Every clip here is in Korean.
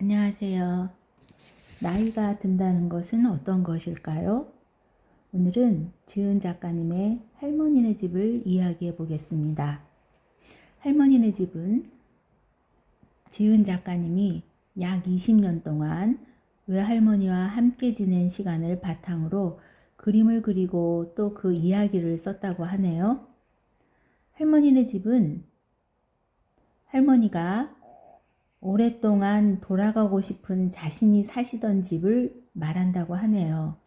안녕하세요. 나이가 든다는 것은 어떤 것일까요? 오늘은 지은 작가님의 할머니네 집을 이야기해 보겠습니다. 할머니네 집은 지은 작가님이 약 20년 동안 외할머니와 함께 지낸 시간을 바탕으로 그림을 그리고 또 그 이야기를 썼다고 하네요. 할머니네 집은 할머니가 오랫동안 돌아가고 싶은 자신이 사시던 집을 말한다고 하네요.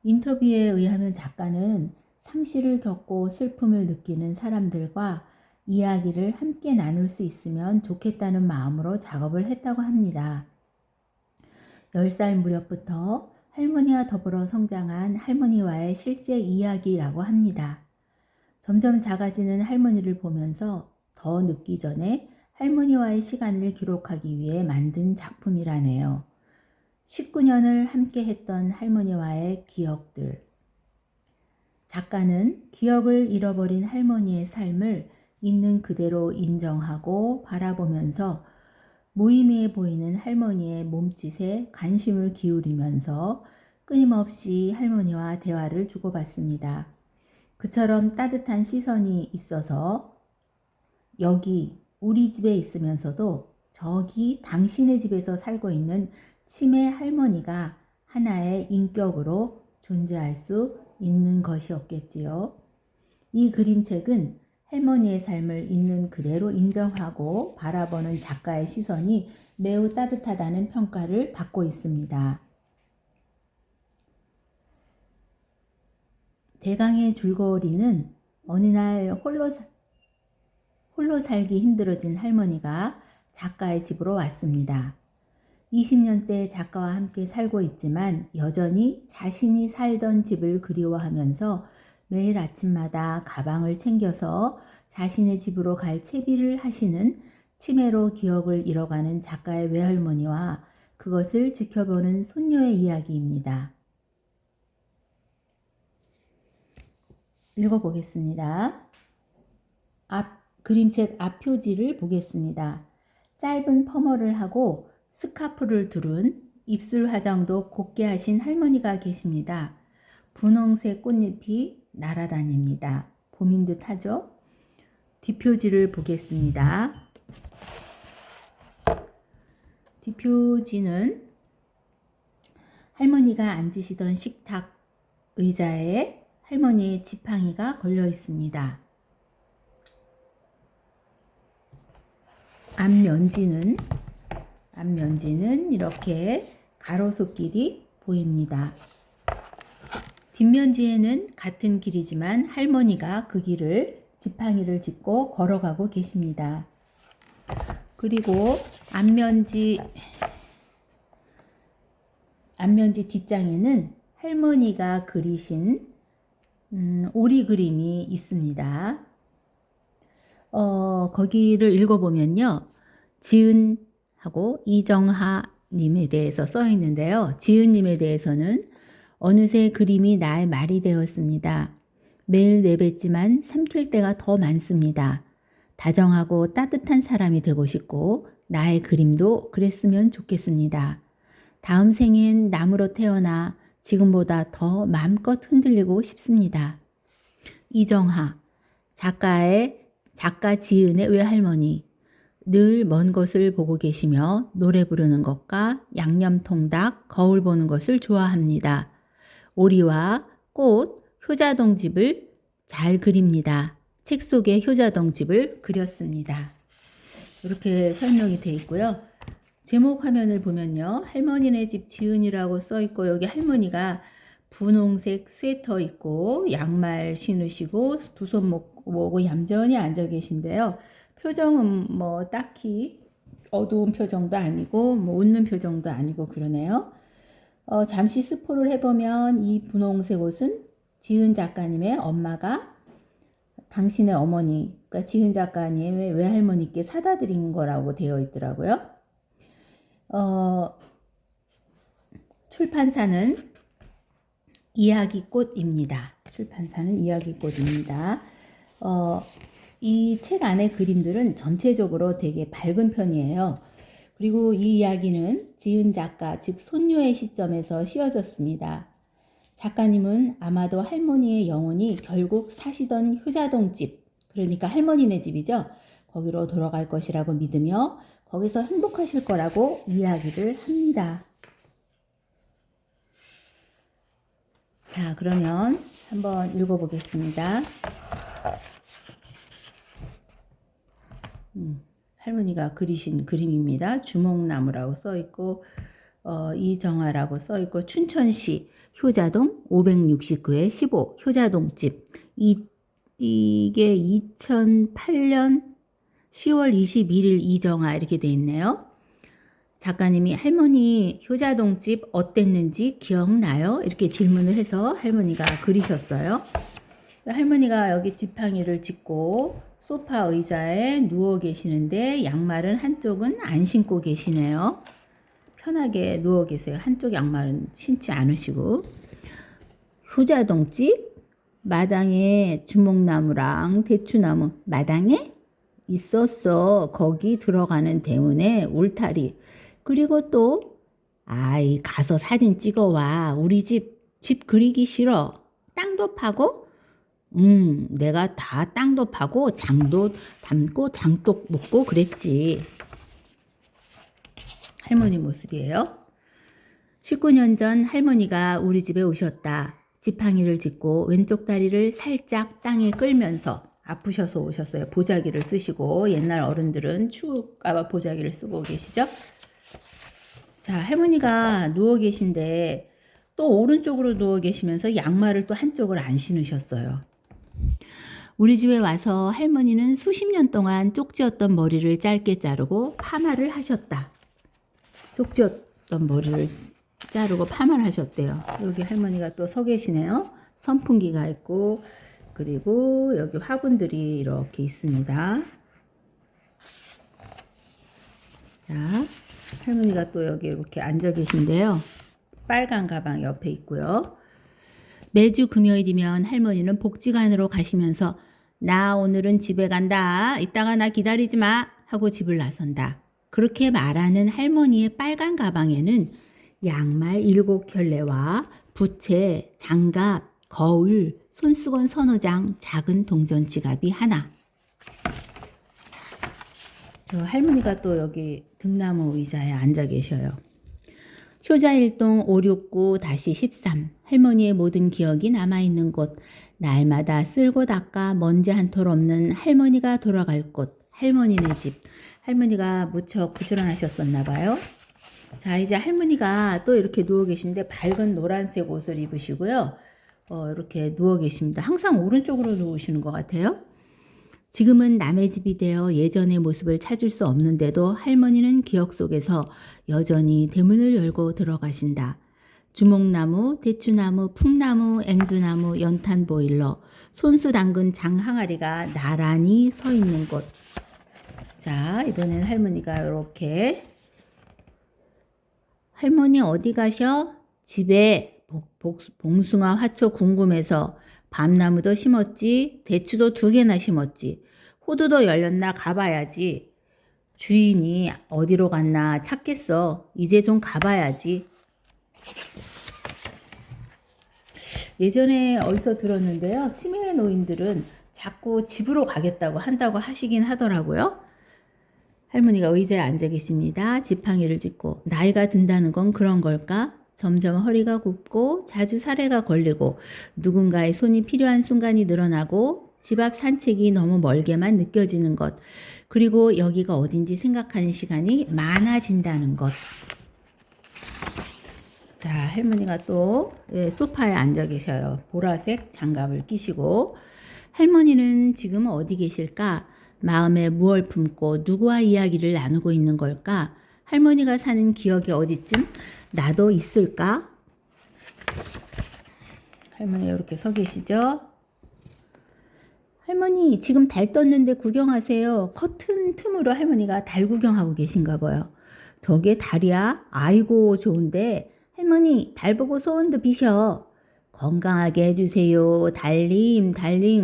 인터뷰에 의하면 작가는 상실을 겪고 슬픔을 느끼는 사람들과 이야기를 함께 나눌 수 있으면 좋겠다는 마음으로 작업을 했다고 합니다. 10살 무렵부터 할머니와 더불어 성장한 할머니와의 실제 이야기라고 합니다. 점점 작아지는 할머니를 보면서 더 늦기 전에 할머니와의 시간을 기록하기 위해 만든 작품이라네요. 19년을 함께 했던 할머니와의 기억들. 작가는 기억을 잃어버린 할머니의 삶을 있는 그대로 인정하고 바라보면서 무의미해 보이는 할머니의 몸짓에 관심을 기울이면서 끊임없이 할머니와 대화를 주고받습니다. 그처럼 따뜻한 시선이 있어서 여기 우리 집에 있으면서도 저기 당신의 집에서 살고 있는 치매 할머니가 하나의 인격으로 존재할 수 있는 것이었겠지요. 이 그림책은 할머니의 삶을 있는 그대로 인정하고 바라보는 작가의 시선이 매우 따뜻하다는 평가를 받고 있습니다. 대강의 줄거리는 어느 날 홀로 살기 힘들어진 할머니가 작가의 집으로 왔습니다. 20년대 작가와 함께 살고 있지만 여전히 자신이 살던 집을 그리워하면서 매일 아침마다 가방을 챙겨서 자신의 집으로 갈 채비를 하시는 치매로 기억을 잃어가는 작가의 외할머니와 그것을 지켜보는 손녀의 이야기입니다. 읽어보겠습니다. 그림책 앞표지를 보겠습니다. 짧은 퍼머를 하고 스카프를 두른 입술 화장도 곱게 하신 할머니가 계십니다. 분홍색 꽃잎이 날아다닙니다. 봄인 듯 하죠? 뒷표지를 보겠습니다. 뒷표지는 할머니가 앉으시던 식탁 의자에 할머니의 지팡이가 걸려 있습니다. 앞면지는 이렇게 가로수길이 보입니다. 뒷면지에는 같은 길이지만 할머니가 그 길을 지팡이를 짚고 걸어가고 계십니다. 그리고 앞면지 뒷장에는 할머니가 그리신 오리 그림이 있습니다. 거기를 읽어보면요. 지은하고 이정하님에 대해서 써 있는데요. 지은님에 대해서는 어느새 그림이 나의 말이 되었습니다. 매일 내뱉지만 삼킬 때가 더 많습니다. 다정하고 따뜻한 사람이 되고 싶고 나의 그림도 그랬으면 좋겠습니다. 다음 생엔 나무로 태어나 지금보다 더 마음껏 흔들리고 싶습니다. 이정하, 작가 지은의 외할머니, 늘 먼 곳을 보고 계시며 노래 부르는 것과 양념통닭, 거울 보는 것을 좋아합니다. 오리와 꽃, 효자동집을 잘 그립니다. 책 속에 효자동집을 그렸습니다. 이렇게 설명이 되어 있고요. 제목 화면을 보면요. 할머니네 집 지은이라고 써 있고 여기 할머니가 분홍색 스웨터 입고 양말 신으시고 두 손 모으고 얌전히 앉아 계신데요. 표정은 뭐 딱히 어두운 표정도 아니고 뭐 웃는 표정도 아니고 그러네요. 잠시 스포를 해보면 이 분홍색 옷은 지은 작가님의 엄마가 당신의 어머니, 그러니까 지은 작가님의 외할머니께 사다 드린 거라고 되어 있더라고요. 출판사는 이야기꽃입니다. 이 책 안의 그림들은 전체적으로 되게 밝은 편이에요. 그리고 이 이야기는 지은 작가, 즉 손녀의 시점에서 씌워졌습니다. 작가님은 아마도 할머니의 영혼이 결국 사시던 효자동 집, 그러니까 할머니네 집이죠. 거기로 돌아갈 것이라고 믿으며 거기서 행복하실 거라고 이야기를 합니다. 자, 그러면 한번 읽어보겠습니다. 할머니가 그리신 그림입니다. 주목나무라고 써있고 이정아라고 써있고 춘천시 효자동 569에 15 효자동집. 이게 2008년 10월 21일 이정아 이렇게 돼 있네요. 작가님이 할머니 효자동집 어땠는지 기억나요? 이렇게 질문을 해서 할머니가 그리셨어요. 할머니가 여기 지팡이를 짚고 소파 의자에 누워 계시는데 양말은 한쪽은 안 신고 계시네요. 편하게 누워 계세요. 한쪽 양말은 신지 않으시고. 효자동집 마당에 주목나무랑 대추나무 마당에 있었어. 거기 들어가는 대문에 울타리. 그리고 또 아이 가서 사진 찍어와. 우리 집 그리기 싫어. 땅도 파고 내가 다 땅도 파고 장도 담고 장독 먹고 그랬지. 할머니 모습이에요. 19년 전 할머니가 우리 집에 오셨다. 지팡이를 짚고 왼쪽 다리를 살짝 땅에 끌면서 아프셔서 오셨어요. 보자기를 쓰시고 옛날 어른들은 추울까봐 보자기를 쓰고 계시죠. 자, 할머니가 누워 계신데 또 오른쪽으로 누워 계시면서 양말을 또 한쪽을 안 신으셨어요. 우리 집에 와서 할머니는 수십 년 동안 쪽지었던 머리를 짧게 자르고 파마를 하셨다. 쪽지었던 머리를 자르고 파마를 하셨대요. 여기 할머니가 또 서 계시네요. 선풍기가 있고 그리고 여기 화분들이 이렇게 있습니다. 자, 할머니가 또 여기 이렇게 앉아 계신데요. 빨간 가방 옆에 있고요. 매주 금요일이면 할머니는 복지관으로 가시면서 나 오늘은 집에 간다. 이따가 나 기다리지 마. 하고 집을 나선다. 그렇게 말하는 할머니의 빨간 가방에는 양말 7켤레와 부채, 장갑, 거울, 손수건 서너 장, 작은 동전 지갑이 하나. 할머니가 또 여기 등나무 의자에 앉아 계셔요. 효자일동 569-13 할머니의 모든 기억이 남아있는 곳, 날마다 쓸고 닦아 먼지 한 톨 없는 할머니가 돌아갈 곳, 할머니네 집. 할머니가 무척 부지런하셨었나 봐요. 자, 이제 할머니가 또 이렇게 누워 계신데 밝은 노란색 옷을 입으시고요. 이렇게 누워 계십니다. 항상 오른쪽으로 누우시는 것 같아요. 지금은 남의 집이 되어 예전의 모습을 찾을 수 없는데도 할머니는 기억 속에서 여전히 대문을 열고 들어가신다. 주목나무, 대추나무, 풍나무, 앵두나무, 연탄 보일러, 손수 담근 장 항아리가 나란히 서 있는 곳. 자, 이번엔 할머니가 이렇게 할머니 어디 가셔? 집에 봉숭아 화초 궁금해서 밤나무도 심었지, 대추도 2개나 심었지, 호두도 열렸나 가봐야지. 주인이 어디로 갔나 찾겠어. 이제 좀 가봐야지. 예전에 어디서 들었는데요. 치매 노인들은 자꾸 집으로 가겠다고 한다고 하시긴 하더라고요. 할머니가 의자에 앉아 계십니다. 지팡이를 짚고 나이가 든다는 건 그런 걸까? 점점 허리가 굽고 자주 사례가 걸리고 누군가의 손이 필요한 순간이 늘어나고 집 앞 산책이 너무 멀게만 느껴지는 것. 그리고 여기가 어딘지 생각하는 시간이 많아진다는 것. 자, 할머니가 또 소파에 앉아 계셔요. 보라색 장갑을 끼시고. 할머니는 지금 어디 계실까? 마음에 무얼 품고 누구와 이야기를 나누고 있는 걸까? 할머니가 사는 기억이 어디쯤 나도 있을까? 할머니 이렇게 서 계시죠? 할머니 지금 달 떴는데 구경하세요. 커튼 틈으로 할머니가 달 구경하고 계신가 봐요. 저게 달이야? 아이고 좋은데 할머니 달 보고 소원도 비셔. 건강하게 해주세요. 달님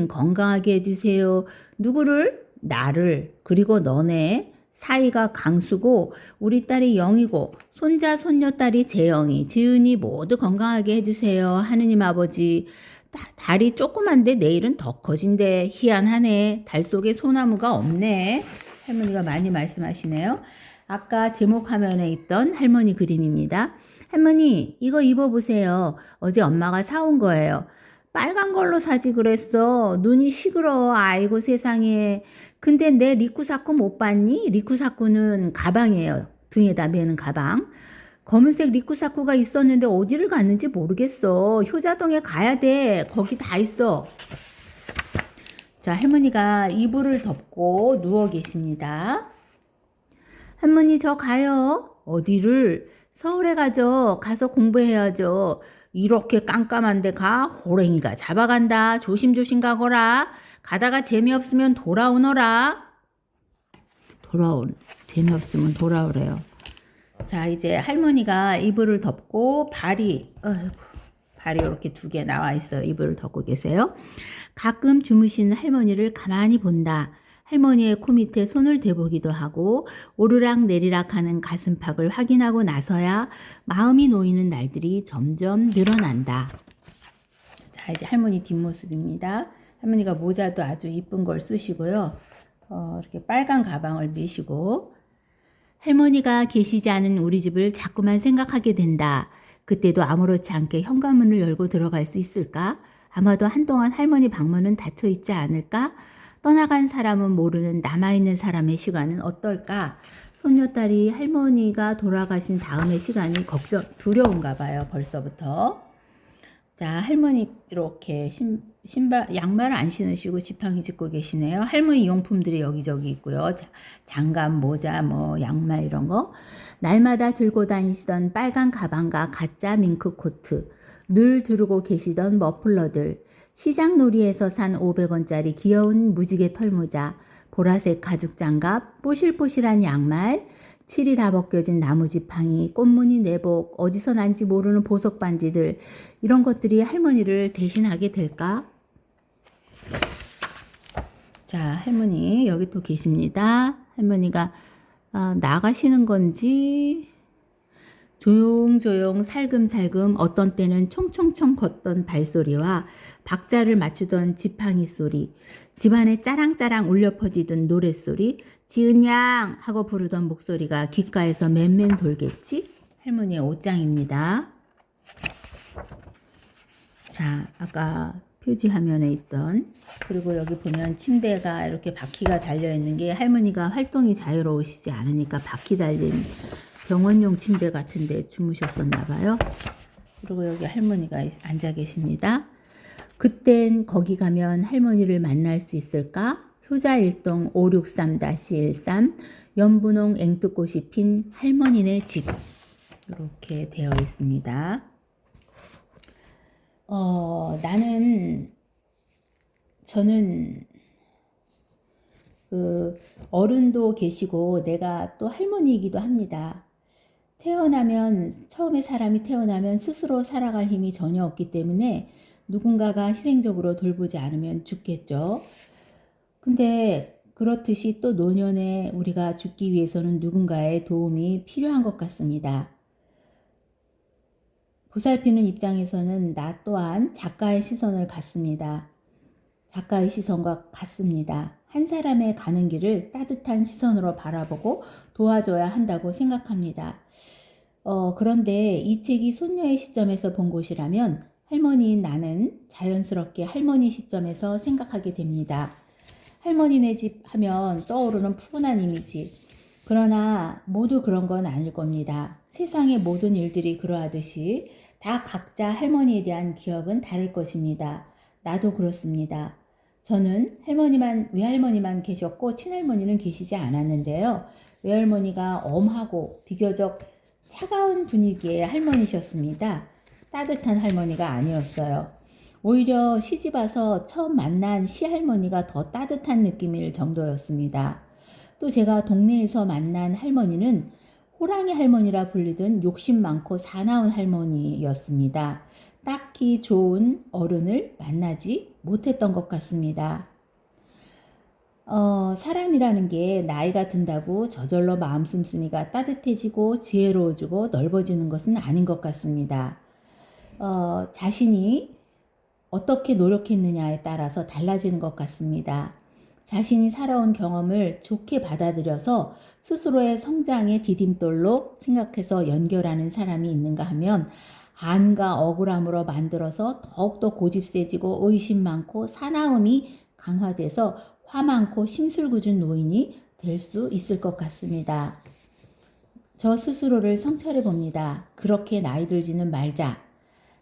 건강하게 해주세요. 누구를? 나를. 그리고 너네 사이가 강수고 우리 딸이 영이고 손자 손녀딸이 재영이 지은이 모두 건강하게 해주세요. 하느님 아버지. 달이 조그만데 내일은 더 커진대. 희한하네. 달 속에 소나무가 없네. 할머니가 많이 말씀하시네요. 아까 제목 화면에 있던 할머니 그림입니다. 할머니 이거 입어보세요. 어제 엄마가 사온 거예요. 빨간 걸로 사지 그랬어. 눈이 시끄러워. 아이고 세상에. 근데 내 리쿠사쿠 못 봤니? 리쿠사쿠는 가방이에요. 등에다 매는 가방. 검은색 리쿠사쿠가 있었는데 어디를 갔는지 모르겠어. 효자동에 가야 돼. 거기 다 있어. 자, 할머니가 이불을 덮고 누워 계십니다. 할머니 저 가요. 어디를? 서울에 가죠. 가서 공부해야죠. 이렇게 깜깜한데 가? 호랭이가 잡아간다. 조심조심 가거라. 가다가 재미없으면 돌아오너라. 재미없으면 돌아오래요. 자, 이제 할머니가 이불을 덮고 발이 이렇게 두 개 나와 있어요. 이불을 덮고 계세요. 가끔 주무시는 할머니를 가만히 본다. 할머니의 코 밑에 손을 대보기도 하고 오르락 내리락 하는 가슴팍을 확인하고 나서야 마음이 놓이는 날들이 점점 늘어난다. 자, 이제 할머니 뒷모습입니다. 할머니가 모자도 아주 이쁜 걸 쓰시고요. 이렇게 빨간 가방을 메시고 할머니가 계시지 않은 우리 집을 자꾸만 생각하게 된다. 그때도 아무렇지 않게 현관문을 열고 들어갈 수 있을까? 아마도 한동안 할머니 방문은 닫혀 있지 않을까? 떠나간 사람은 모르는 남아있는 사람의 시간은 어떨까? 손녀딸이 할머니가 돌아가신 다음의 시간이 두려운가 봐요. 벌써부터. 자, 할머니 이렇게 양말을 안 신으시고 지팡이 짚고 계시네요. 할머니 용품들이 여기저기 있고요. 장갑, 모자, 양말 이런 거. 날마다 들고 다니시던 빨간 가방과 가짜 밍크 코트, 늘 두르고 계시던 머플러들, 시장놀이에서 산 500원짜리 귀여운 무지개 털모자, 보라색 가죽 장갑, 뽀실뽀실한 양말, 칠이 다 벗겨진 나무지팡이, 꽃무늬 내복, 어디서 난지 모르는 보석 반지들, 이런 것들이 할머니를 대신하게 될까? 자, 할머니 여기 또 계십니다. 할머니가 나가시는 건지 조용조용 살금살금 어떤 때는 총총총 걷던 발소리와 박자를 맞추던 지팡이 소리, 집안에 짜랑짜랑 울려 퍼지던 노랫소리, 지은양 하고 부르던 목소리가 귓가에서 맴맴 돌겠지? 할머니의 옷장입니다. 자, 아까 표지 화면에 있던, 그리고 여기 보면 침대가 이렇게 바퀴가 달려있는 게 할머니가 활동이 자유로우시지 않으니까 바퀴 달린 병원용 침대 같은데 주무셨었나 봐요. 그리고 여기 할머니가 앉아 계십니다. 그땐 거기 가면 할머니를 만날 수 있을까? 효자일동 563-13 연분홍 앵두꽃이 핀 할머니네 집, 이렇게 되어 있습니다. 저는 어른도 계시고 내가 또 할머니이기도 합니다. 처음에 사람이 태어나면 스스로 살아갈 힘이 전혀 없기 때문에 누군가가 희생적으로 돌보지 않으면 죽겠죠. 근데 그렇듯이 또 노년에 우리가 죽기 위해서는 누군가의 도움이 필요한 것 같습니다. 보살피는 입장에서는 나 또한 작가의 시선을 갖습니다. 작가의 시선과 같습니다. 한 사람의 가는 길을 따뜻한 시선으로 바라보고 도와줘야 한다고 생각합니다. 그런데 이 책이 손녀의 시점에서 본 것이라면 할머니인 나는 자연스럽게 할머니 시점에서 생각하게 됩니다. 할머니네 집 하면 떠오르는 푸근한 이미지. 그러나 모두 그런 건 아닐 겁니다. 세상의 모든 일들이 그러하듯이 다 각자 할머니에 대한 기억은 다를 것입니다. 나도 그렇습니다. 저는 외할머니만 계셨고 친할머니는 계시지 않았는데요. 외할머니가 엄하고 비교적 차가운 분위기의 할머니셨습니다. 따뜻한 할머니가 아니었어요. 오히려 시집와서 처음 만난 시할머니가 더 따뜻한 느낌일 정도였습니다. 또 제가 동네에서 만난 할머니는 호랑이 할머니라 불리던 욕심 많고 사나운 할머니였습니다. 딱히 좋은 어른을 만나지 못했던 것 같습니다. 사람이라는 게 나이가 든다고 저절로 마음 씀씀이가 따뜻해지고 지혜로워지고 넓어지는 것은 아닌 것 같습니다. 자신이 어떻게 노력했느냐에 따라서 달라지는 것 같습니다. 자신이 살아온 경험을 좋게 받아들여서 스스로의 성장의 디딤돌로 생각해서 연결하는 사람이 있는가 하면 한과 억울함으로 만들어서 더욱더 고집세지고 의심 많고 사나움이 강화돼서 화 많고 심술궂은 노인이 될 수 있을 것 같습니다. 저 스스로를 성찰해 봅니다. 그렇게 나이 들지는 말자.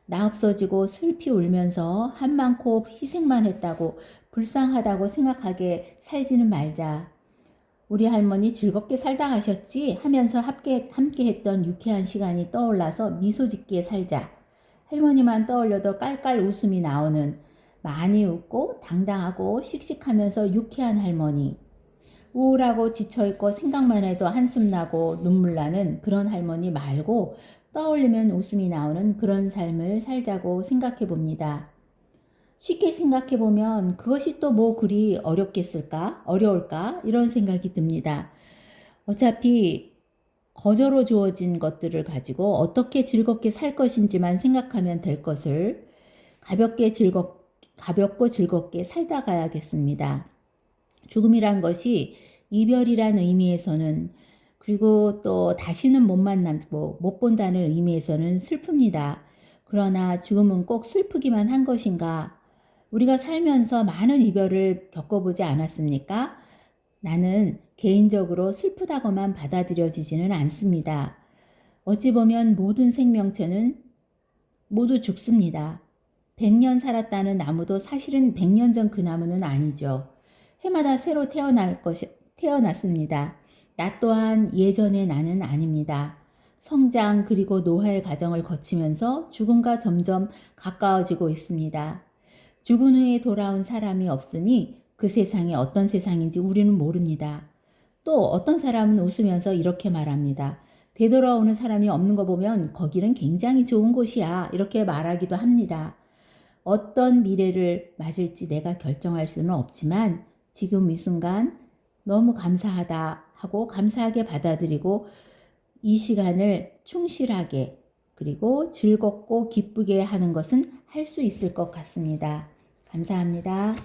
나 없어지고 슬피 울면서 한 많고 희생만 했다고 불쌍하다고 생각하게 살지는 말자. 우리 할머니 즐겁게 살다 가셨지 하면서 함께 했던 유쾌한 시간이 떠올라서 미소 짓게 살자. 할머니만 떠올려도 깔깔 웃음이 나오는 많이 웃고 당당하고 씩씩하면서 유쾌한 할머니. 우울하고 지쳐있고 생각만 해도 한숨 나고 눈물 나는 그런 할머니 말고 떠올리면 웃음이 나오는 그런 삶을 살자고 생각해 봅니다. 쉽게 생각해 보면 그것이 또 뭐 그리 어려울까? 이런 생각이 듭니다. 어차피 거저로 주어진 것들을 가지고 어떻게 즐겁게 살 것인지만 생각하면 될 것을 가볍고 즐겁게 살다 가야겠습니다. 죽음이란 것이 이별이란 의미에서는 그리고 또 다시는 못 만나고 못 본다는 의미에서는 슬픕니다. 그러나 죽음은 꼭 슬프기만 한 것인가? 우리가 살면서 많은 이별을 겪어보지 않았습니까? 나는 개인적으로 슬프다고만 받아들여지지는 않습니다. 어찌 보면 모든 생명체는 모두 죽습니다. 100년 살았다는 나무도 사실은 100년 전 그 나무는 아니죠. 해마다 새로 태어났습니다. 나 또한 예전의 나는 아닙니다. 성장 그리고 노화의 과정을 거치면서 죽음과 점점 가까워지고 있습니다. 죽은 후에 돌아온 사람이 없으니 그 세상이 어떤 세상인지 우리는 모릅니다. 또 어떤 사람은 웃으면서 이렇게 말합니다. 되돌아오는 사람이 없는 거 보면 거기는 굉장히 좋은 곳이야. 이렇게 말하기도 합니다. 어떤 미래를 맞을지 내가 결정할 수는 없지만 지금 이 순간 너무 감사하다 하고 감사하게 받아들이고 이 시간을 충실하게 그리고 즐겁고 기쁘게 하는 것은 할 수 있을 것 같습니다. 감사합니다.